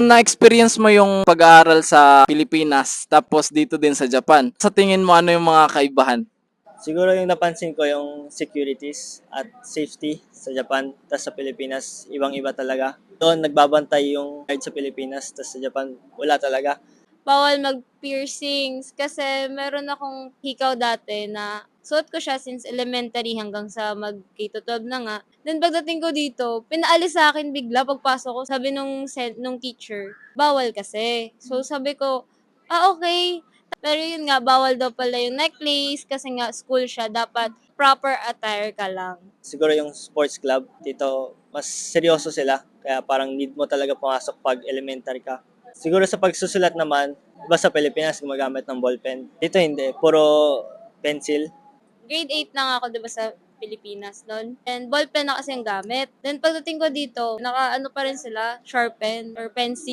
Na-experience mo yung pag-aaral sa Pilipinas tapos dito din sa Japan. Sa tingin mo ano yung mga kaibahan? Siguro yung napansin ko yung securities at safety sa Japan, tas sa Pilipinas, ibang-iba talaga. Doon nagbabantay yung guide sa Pilipinas, tas sa Japan, wala talaga. Bawal mag-piercings kasi meron akong hikaw dati na suot ko siya since elementary hanggang sa mag K-12 na nga. Then pagdating ko dito, pinaalis sa akin bigla pagpasok ko. Sabi nung teacher, bawal kasi. So sabi ko, okay. Pero yun nga, bawal daw pala yung necklace kasi nga school siya. Dapat proper attire ka lang. Siguro yung sports club, dito mas seryoso sila. Kaya parang need mo talaga pumasok pag elementary ka. Siguro sa pagsusulat naman, iba sa Pilipinas gumagamit ng ballpen. Dito hindi, puro pencil. Grade 8 na nga ako, 'di ba, sa Pilipinas noon. And ballpen na kasi ang gamit. Then pagdating ko dito, naka ano pa rin sila, sharpen or pencil.